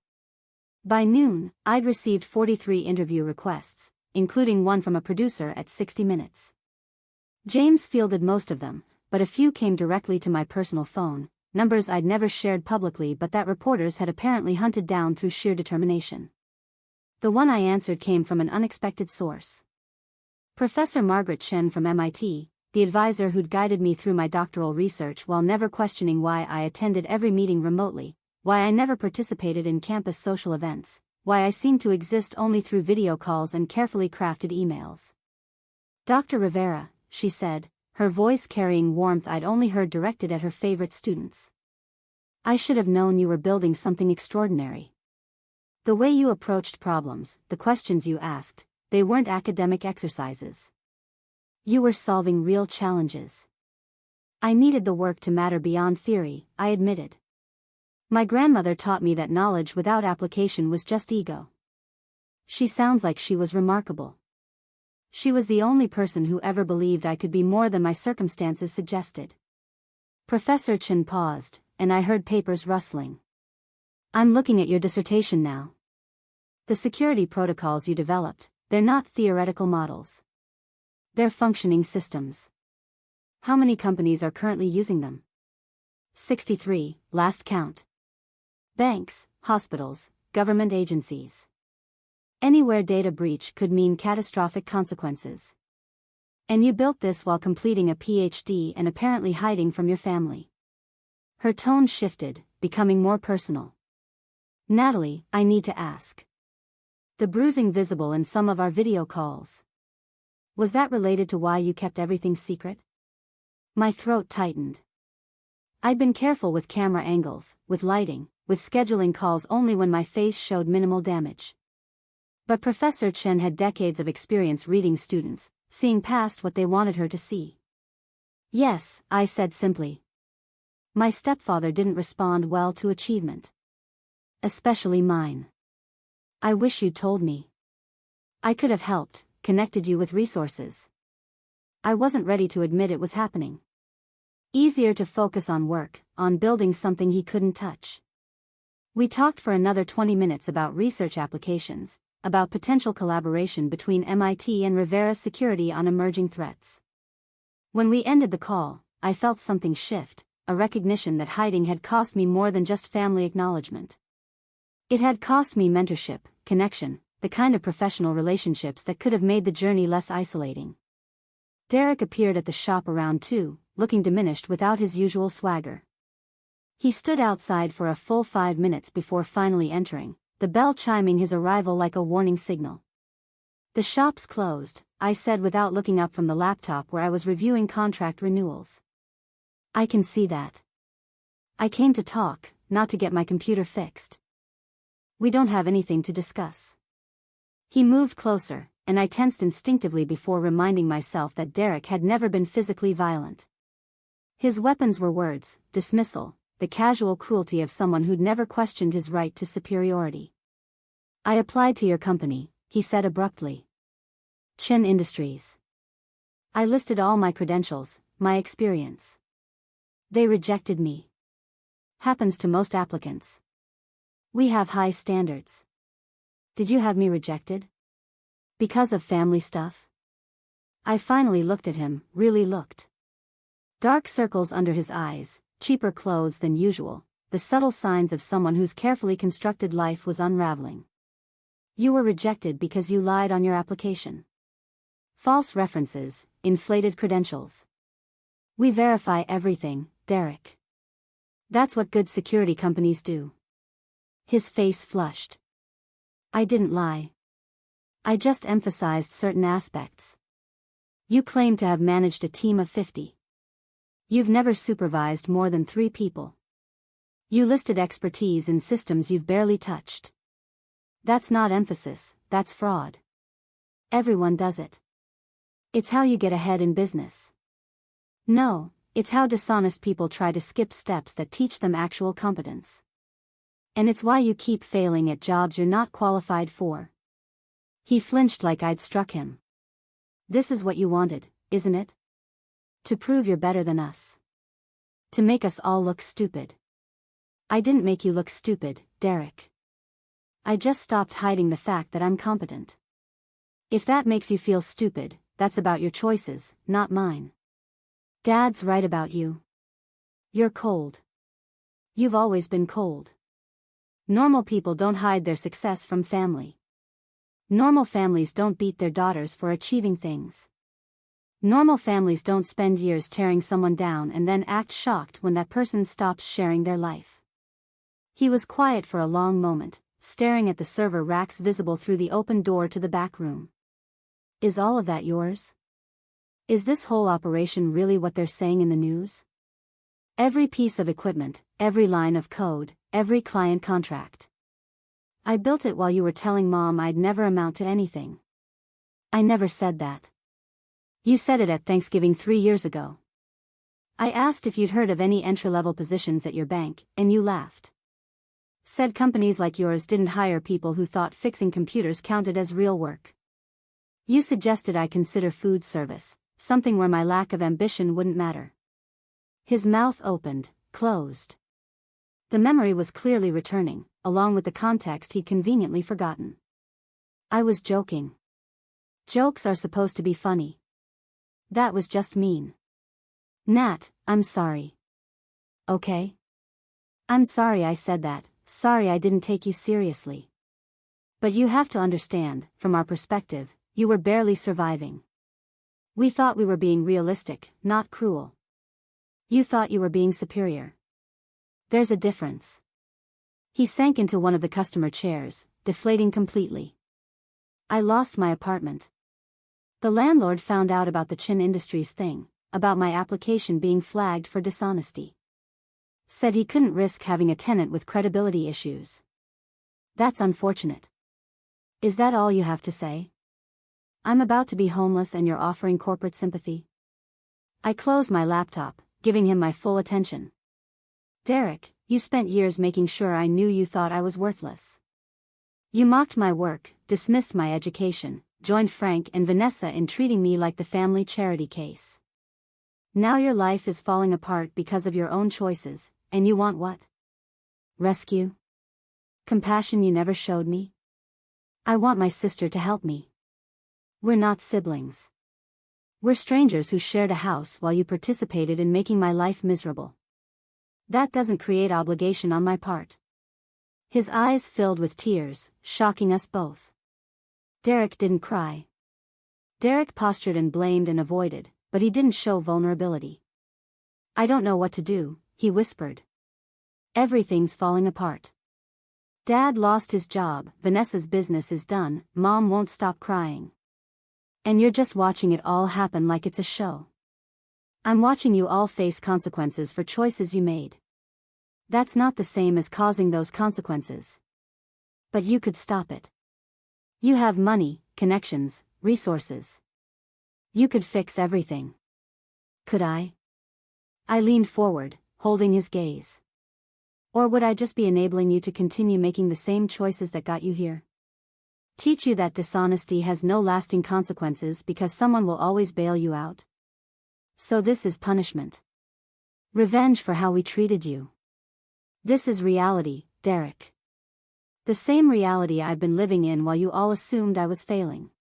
Speaker 1: By noon, I'd received 43 interview requests, including one from a producer at 60 Minutes. James fielded most of them, but a few came directly to my personal phone, numbers I'd never shared publicly but that reporters had apparently hunted down through sheer determination. The one I answered came from an unexpected source. Professor Margaret Chen from MIT, the advisor who'd guided me through my doctoral research while never questioning why I attended every meeting remotely, why I never participated in campus social events, why I seemed to exist only through video calls and carefully crafted emails. "Dr. Rivera," she said, her voice carrying warmth I'd only heard directed at her favorite students. "I should have known you were building something extraordinary. The way you approached problems, the questions you asked, they weren't academic exercises. You were solving real challenges." I needed the work to matter beyond theory, I admitted. My grandmother taught me that knowledge without application was just ego. She sounds like she was remarkable. She was the only person who ever believed I could be more than my circumstances suggested. Professor Chen paused, and I heard papers rustling. "I'm looking at your dissertation now. The security protocols you developed, they're not theoretical models. They're functioning systems. How many companies are currently using them?" 63, last count. Banks, hospitals, government agencies. Anywhere data breach could mean catastrophic consequences. And you built this while completing a PhD and apparently hiding from your family. Her tone shifted, becoming more personal. "Natalie, I need to ask. The bruising visible in some of our video calls. Was that related to why you kept everything secret?" My throat tightened. I'd been careful with camera angles, with lighting, with scheduling calls only when my face showed minimal damage. But Professor Chen had decades of experience reading students, seeing past what they wanted her to see. "Yes," I said simply. "My stepfather didn't respond well to achievement. Especially mine. I wish you'd told me. I could have helped, connected you with resources." I wasn't ready to admit it was happening. Easier to focus on work, on building something he couldn't touch. We talked for another 20 minutes about research applications, about potential collaboration between MIT and Rivera Security on emerging threats. When we ended the call, I felt something shift, a recognition that hiding had cost me more than just family acknowledgement. It had cost me mentorship, connection, the kind of professional relationships that could have made the journey less isolating. Derek appeared at the shop around 2, looking diminished without his usual swagger. He stood outside for a full 5 minutes before finally entering, the bell chiming his arrival like a warning signal. "The shop's closed," I said without looking up from the laptop where I was reviewing contract renewals. "I can see that. I came to talk, not to get my computer fixed. We don't have anything to discuss." He moved closer, and I tensed instinctively before reminding myself that Derek had never been physically violent. His weapons were words, dismissal, the casual cruelty of someone who'd never questioned his right to superiority. "I applied to your company," he said abruptly. "Chen Industries." I listed all my credentials, my experience. "They rejected me. Happens to most applicants. We have high standards." "Did you have me rejected? Because of family stuff?" I finally looked at him, really looked. Dark circles under his eyes, cheaper clothes than usual, the subtle signs of someone whose carefully constructed life was unraveling. "You were rejected because you lied on your application. False references, inflated credentials. We verify everything, Derek. That's what good security companies do." His face flushed. "I didn't lie. I just emphasized certain aspects. You claim to have managed a team of 50. You've never supervised more than 3 people. You listed expertise in systems you've barely touched. That's not emphasis, that's fraud. Everyone does it. It's how you get ahead in business. No, it's how dishonest people try to skip steps that teach them actual competence. And it's why you keep failing at jobs you're not qualified for." He flinched like I'd struck him. "This is what you wanted, isn't it? To prove you're better than us. To make us all look stupid." "I didn't make you look stupid, Derek. I just stopped hiding the fact that I'm competent. If that makes you feel stupid, that's about your choices, not mine. Dad's right about you. You're cold. You've always been cold. Normal people don't hide their success from family. Normal families don't beat their daughters for achieving things. Normal families don't spend years tearing someone down and then act shocked when that person stops sharing their life. He was quiet for a long moment, staring at the server racks visible through the open door to the back room. Is all of that yours? Is this whole operation really what they're saying in the news? Every piece of equipment, every line of code, every client contract. I built it while you were telling Mom I'd never amount to anything. I never said that. You said it at Thanksgiving 3 years ago. I asked if you'd heard of any entry-level positions at your bank, and you laughed. Said companies like yours didn't hire people who thought fixing computers counted as real work. You suggested I consider food service, something where my lack of ambition wouldn't matter. His mouth opened, closed. The memory was clearly returning, along with the context he'd conveniently forgotten. I was joking. Jokes are supposed to be funny. That was just mean. Nat, I'm sorry. Okay? I'm sorry I said that, sorry I didn't take you seriously. But you have to understand, from our perspective, you were barely surviving. We thought we were being realistic, not cruel. You thought you were being superior. There's a difference. He sank into one of the customer chairs, deflating completely. I lost my apartment. The landlord found out about the Chin Industries thing, about my application being flagged for dishonesty. Said he couldn't risk having a tenant with credibility issues. That's unfortunate. Is that all you have to say? I'm about to be homeless and you're offering corporate sympathy? I closed my laptop, giving him my full attention. Derek, you spent years making sure I knew you thought I was worthless. You mocked my work, dismissed my education, joined Frank and Vanessa in treating me like the family charity case. Now your life is falling apart because of your own choices, and you want what? Rescue? Compassion you never showed me? I want my sister to help me. We're not siblings. We're strangers who shared a house while you participated in making my life miserable. That doesn't create obligation on my part. His eyes filled with tears, shocking us both. Derek didn't cry. Derek postured and blamed and avoided, but he didn't show vulnerability. I don't know what to do, he whispered. Everything's falling apart. Dad lost his job, Vanessa's business is done, Mom won't stop crying. And you're just watching it all happen like it's a show. I'm watching you all face consequences for choices you made. That's not the same as causing those consequences. But you could stop it. You have money, connections, resources. You could fix everything. Could I? I leaned forward, holding his gaze. Or would I just be enabling you to continue making the same choices that got you here? Teach you that dishonesty has no lasting consequences because someone will always bail you out? So this is punishment. Revenge for how we treated you. This is reality, Derek. The same reality I've been living in while you all assumed I was failing.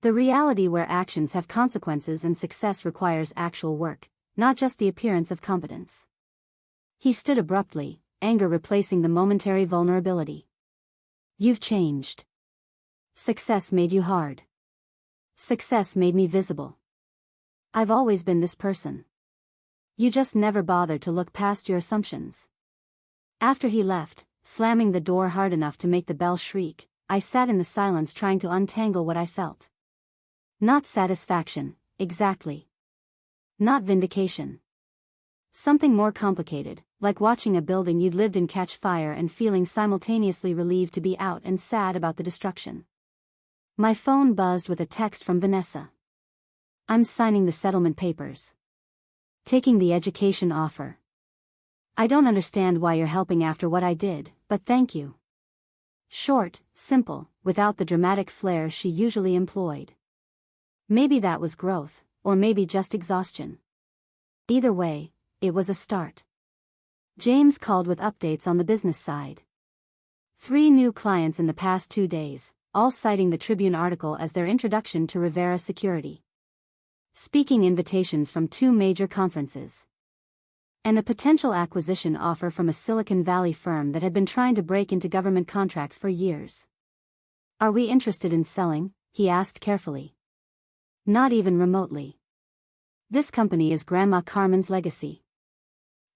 Speaker 1: The reality where actions have consequences and success requires actual work, not just the appearance of competence. He stood abruptly, anger replacing the momentary vulnerability. You've changed. Success made you hard. Success made me visible. I've always been this person. You just never bothered to look past your assumptions. After he left, slamming the door hard enough to make the bell shriek, I sat in the silence trying to untangle what I felt. Not satisfaction, exactly. Not vindication. Something more complicated, like watching a building you'd lived in catch fire and feeling simultaneously relieved to be out and sad about the destruction. My phone buzzed with a text from Vanessa. I'm signing the settlement papers. Taking the education offer. I don't understand why you're helping after what I did, but thank you. Short, simple, without the dramatic flair she usually employed. Maybe that was growth, or maybe just exhaustion. Either way, it was a start. James called with updates on the business side. 3 new clients in the past 2 days, all citing the Tribune article as their introduction to Rivera Security. Speaking invitations from 2 major conferences. And a potential acquisition offer from a Silicon Valley firm that had been trying to break into government contracts for years. Are we interested in selling? He asked carefully. Not even remotely. This company is Grandma Carmen's legacy.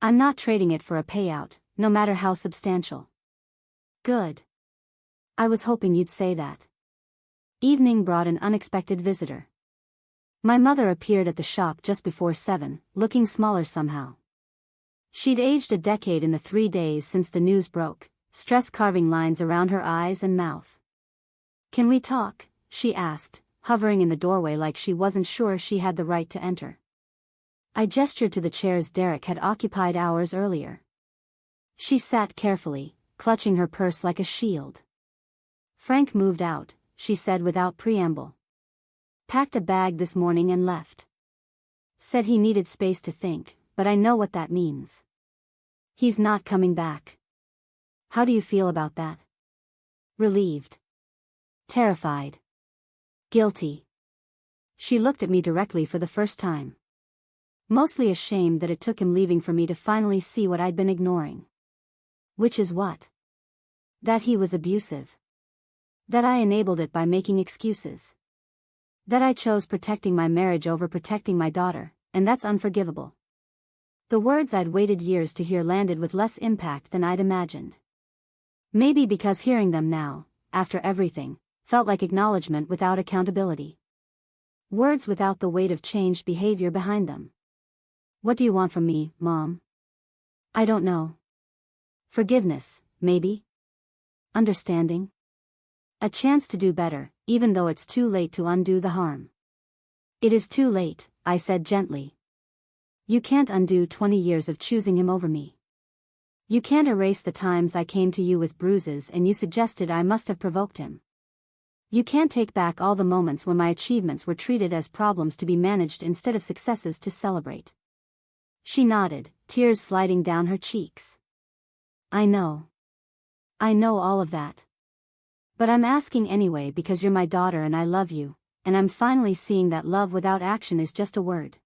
Speaker 1: I'm not trading it for a payout, no matter how substantial. Good. I was hoping you'd say that. Evening brought an unexpected visitor. My mother appeared at the shop just before 7, looking smaller somehow. She'd aged a decade in the 3 days since the news broke, stress carving lines around her eyes and mouth. "Can we talk?" she asked, hovering in the doorway like she wasn't sure she had the right to enter. I gestured to the chairs Derek had occupied hours earlier. She sat carefully, clutching her purse like a shield. "Frank moved out," she said without preamble. "Packed a bag this morning and left. Said he needed space to think, but I know what that means. He's not coming back. How do you feel about that?" "Relieved. Terrified. Guilty." She looked at me directly for the first time. Mostly ashamed that it took him leaving for me to finally see what I'd been ignoring. Which is what? That he was abusive. That I enabled it by making excuses. That I chose protecting my marriage over protecting my daughter, and that's unforgivable. The words I'd waited years to hear landed with less impact than I'd imagined. Maybe because hearing them now, after everything, felt like acknowledgement without accountability. Words without the weight of changed behavior behind them. "What do you want from me, Mom?" "I don't know. Forgiveness, maybe? Understanding? A chance to do better, even though it's too late to undo the harm." "It is too late," I said gently. "You can't undo 20 years of choosing him over me. You can't erase the times I came to you with bruises and you suggested I must have provoked him. You can't take back all the moments when my achievements were treated as problems to be managed instead of successes to celebrate." She nodded, tears sliding down her cheeks. "I know. I know all of that. But I'm asking anyway because you're my daughter and I love you, and I'm finally seeing that love without action is just a word.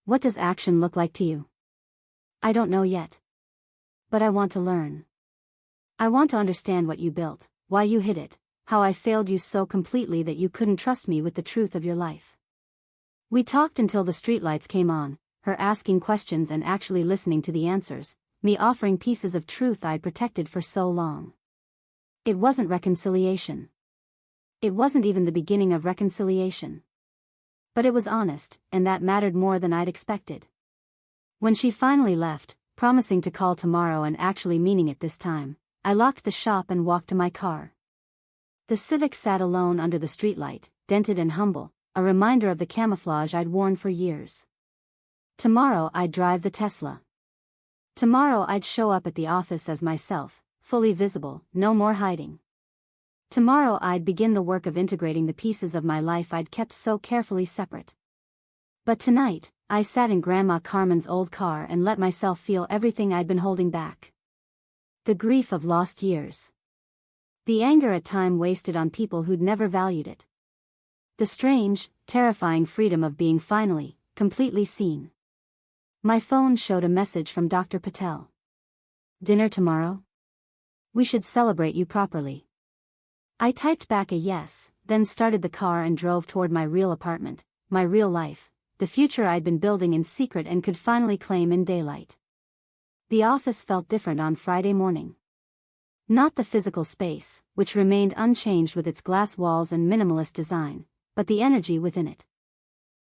Speaker 1: What does action look like to you?" "I don't know yet. But I want to learn. I want to understand what you built, why you hid it, how I failed you so completely that you couldn't trust me with the truth of your life." We talked until the streetlights came on, her asking questions and actually listening to the answers, me offering pieces of truth I'd protected for so long. It wasn't reconciliation. It wasn't even the beginning of reconciliation. But it was honest, and that mattered more than I'd expected. When she finally left, promising to call tomorrow and actually meaning it this time, I locked the shop and walked to my car. The Civic sat alone under the streetlight, dented and humble, a reminder of the camouflage I'd worn for years. Tomorrow I'd drive the Tesla. Tomorrow I'd show up at the office as myself, fully visible, no more hiding. Tomorrow I'd begin the work of integrating the pieces of my life I'd kept so carefully separate. But tonight, I sat in Grandma Carmen's old car and let myself feel everything I'd been holding back. The grief of lost years. The anger at time wasted on people who'd never valued it. The strange, terrifying freedom of being finally, completely seen. My phone showed a message from Dr. Patel. "Dinner tomorrow? We should celebrate you properly." I typed back a yes, then started the car and drove toward my real apartment, my real life, the future I'd been building in secret and could finally claim in daylight. The office felt different on Friday morning. Not the physical space, which remained unchanged with its glass walls and minimalist design, but the energy within it.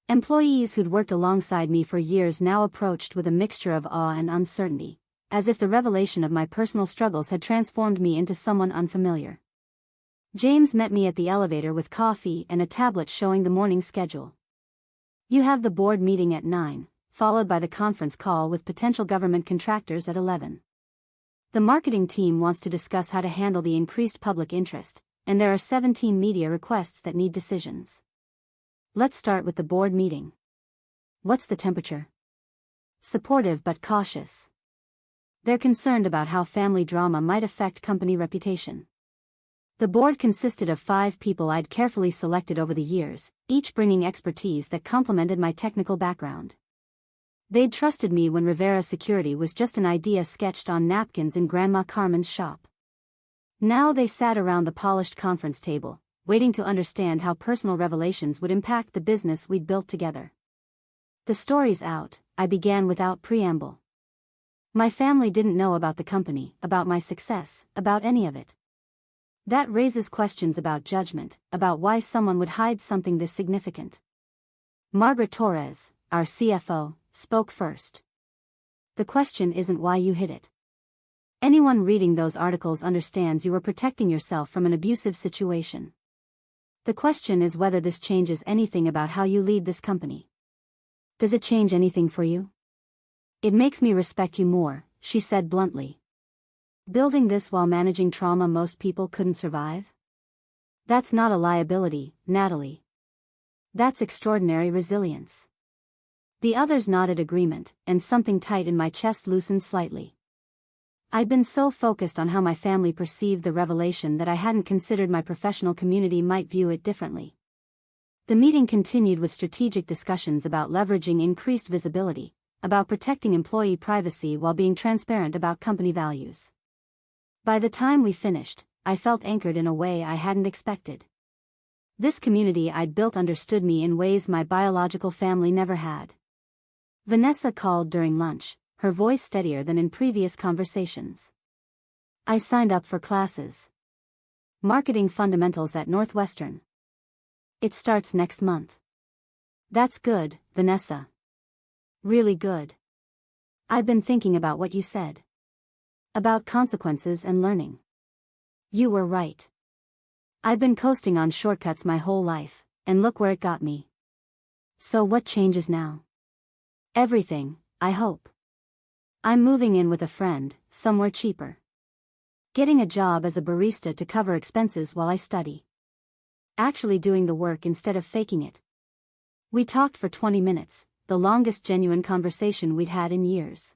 Speaker 1: Employees who'd worked alongside me for years now approached with a mixture of awe and uncertainty, as if the revelation of my personal struggles had transformed me into someone unfamiliar. James met me at the elevator with coffee and a tablet showing the morning schedule. "You have the board meeting at 9, followed by the conference call with potential government contractors at 11. The marketing team wants to discuss how to handle the increased public interest, and there are 17 media requests that need decisions. Let's start with the board meeting. What's the temperature?" "Supportive but cautious. They're concerned about how family drama might affect company reputation." The board consisted of 5 people I'd carefully selected over the years, each bringing expertise that complemented my technical background. They'd trusted me when Rivera security was just an idea sketched on napkins in Grandma Carmen's shop. Now they sat around the polished conference table, waiting to understand how personal revelations would impact the business we'd built together. The story's out, I began without preamble. My family didn't know about the company, about my success, about any of it. That raises questions about judgment, about why someone would hide something this significant. Margaret Torres, our CFO, spoke first. The question isn't why you hid it. Anyone reading those articles understands you were protecting yourself from an abusive situation. The question is whether this changes anything about how you lead this company. Does it change anything for you? It makes me respect you more, she said bluntly. Building this while managing trauma most people couldn't survive? That's not a liability, Natalie. That's extraordinary resilience. The others nodded agreement, and something tight in my chest loosened slightly. I'd been so focused on how my family perceived the revelation that I hadn't considered my professional community might view it differently. The meeting continued with strategic discussions about leveraging increased visibility, about protecting employee privacy while being transparent about company values. By the time we finished, I felt anchored in a way I hadn't expected. This community I'd built understood me in ways my biological family never had. Vanessa called during lunch, her voice steadier than in previous conversations. I signed up for classes. Marketing fundamentals at Northwestern. It starts next month. That's good, Vanessa. Really good. I've been thinking about what you said. About consequences and learning. You were right. I've been coasting on shortcuts my whole life, and look where it got me. So what changes now? Everything, I hope. I'm moving in with a friend, somewhere cheaper. Getting a job as a barista to cover expenses while I study. Actually doing the work instead of faking it. We talked for 20 minutes, the longest genuine conversation we'd had in years.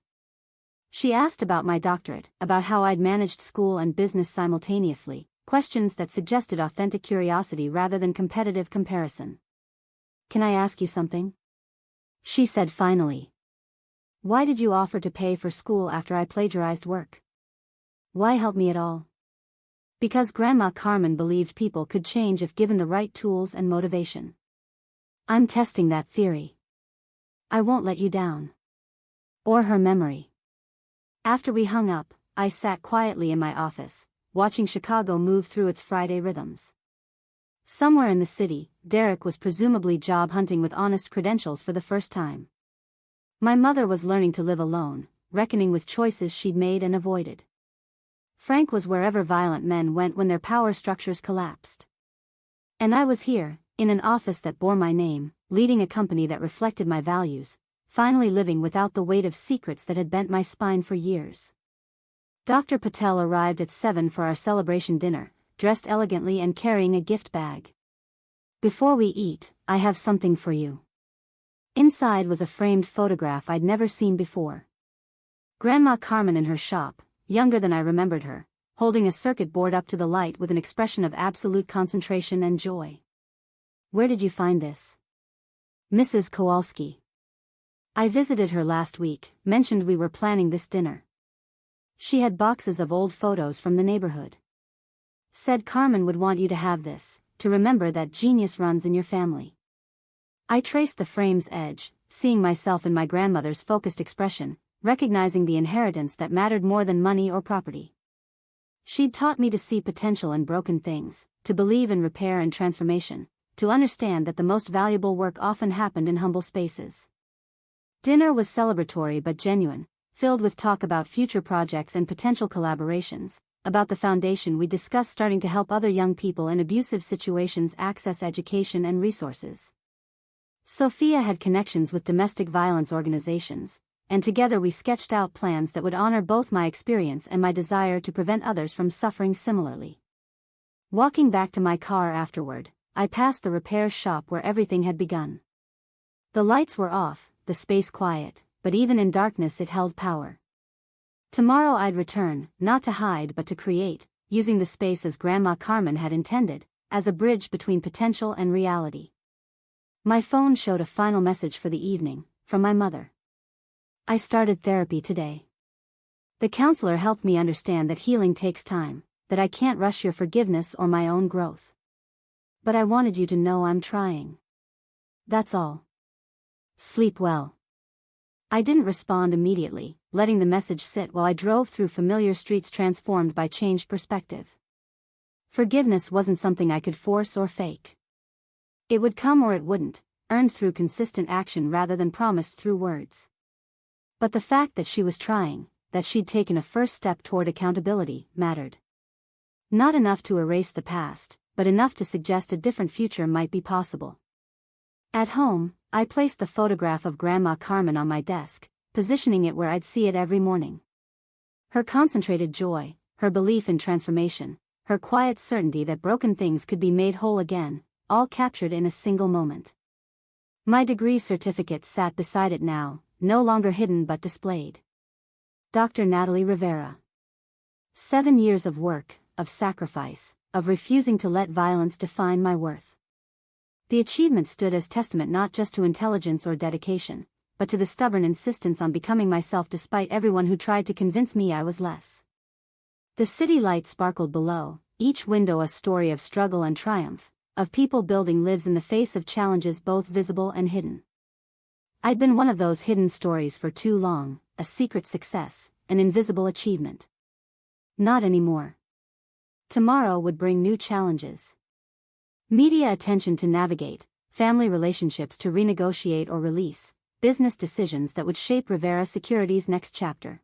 Speaker 1: She asked about my doctorate, about how I'd managed school and business simultaneously, questions that suggested authentic curiosity rather than competitive comparison. Can I ask you something? She said finally. Why did you offer to pay for school after I plagiarized work? Why help me at all? Because Grandma Carmen believed people could change if given the right tools and motivation. I'm testing that theory. I won't let you down. Or her memory. After we hung up, I sat quietly in my office, watching Chicago move through its Friday rhythms. Somewhere in the city, Derek was presumably job hunting with honest credentials for the first time. My mother was learning to live alone, reckoning with choices she'd made and avoided. Frank was wherever violent men went when their power structures collapsed. And I was here, in an office that bore my name, leading a company that reflected my values, finally living without the weight of secrets that had bent my spine for years. Dr. Patel arrived at 7 for our celebration dinner, dressed elegantly and carrying a gift bag. Before we eat, I have something for you. Inside was a framed photograph I'd never seen before. Grandma Carmen in her shop, younger than I remembered her, holding a circuit board up to the light with an expression of absolute concentration and joy. Where did you find this? Mrs. Kowalski. I visited her last week, mentioned we were planning this dinner. She had boxes of old photos from the neighborhood. Said Carmen would want you to have this, to remember that genius runs in your family. I traced the frame's edge, seeing myself in my grandmother's focused expression, recognizing the inheritance that mattered more than money or property. She'd taught me to see potential in broken things, to believe in repair and transformation, to understand that the most valuable work often happened in humble spaces. Dinner was celebratory but genuine, filled with talk about future projects and potential collaborations, about the foundation we discussed starting to help other young people in abusive situations access education and resources. Sophia had connections with domestic violence organizations, and together we sketched out plans that would honor both my experience and my desire to prevent others from suffering similarly. Walking back to my car afterward, I passed the repair shop where everything had begun. The lights were off, the space quiet, but even in darkness it held power. Tomorrow I'd return, not to hide but to create, using the space as Grandma Carmen had intended, as a bridge between potential and reality. My phone showed a final message for the evening, from my mother. I started therapy today. The counselor helped me understand that healing takes time, that I can't rush your forgiveness or my own growth. But I wanted you to know I'm trying. That's all. Sleep well. I didn't respond immediately, letting the message sit while I drove through familiar streets transformed by changed perspective. Forgiveness wasn't something I could force or fake. It would come or it wouldn't, earned through consistent action rather than promised through words. But the fact that she was trying, that she'd taken a first step toward accountability, mattered. Not enough to erase the past, but enough to suggest a different future might be possible. At home, I placed the photograph of Grandma Carmen on my desk, positioning it where I'd see it every morning. Her concentrated joy, her belief in transformation, her quiet certainty that broken things could be made whole again, all captured in a single moment. My degree certificate sat beside it now, no longer hidden but displayed. Dr. Natalie Rivera. 7 years of work, of sacrifice, of refusing to let violence define my worth. The achievement stood as testament not just to intelligence or dedication, but to the stubborn insistence on becoming myself despite everyone who tried to convince me I was less. The city light sparkled below, each window a story of struggle and triumph, of people building lives in the face of challenges both visible and hidden. I'd been one of those hidden stories for too long, a secret success, an invisible achievement. Not anymore. Tomorrow would bring new challenges. Media attention to navigate, family relationships to renegotiate or release, business decisions that would shape Rivera Security's next chapter.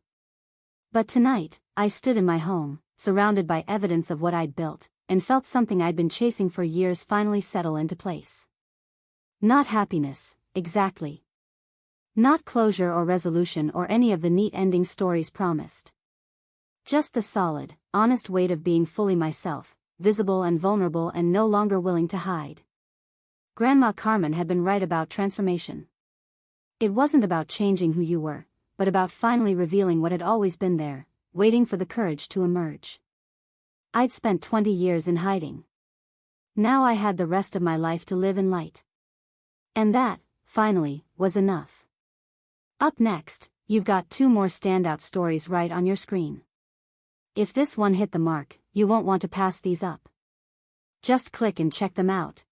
Speaker 1: But tonight, I stood in my home, surrounded by evidence of what I'd built, and felt something I'd been chasing for years finally settle into place. Not happiness, exactly. Not closure or resolution or any of the neat ending stories promised. Just the solid, honest weight of being fully myself, visible and vulnerable and no longer willing to hide. Grandma Carmen had been right about transformation. It wasn't about changing who you were, but about finally revealing what had always been there, waiting for the courage to emerge. I'd spent 20 years in hiding. Now I had the rest of my life to live in light. And that, finally, was enough. Up next, you've got 2 more standout stories right on your screen. If this one hit the mark, you won't want to pass these up. Just click and check them out.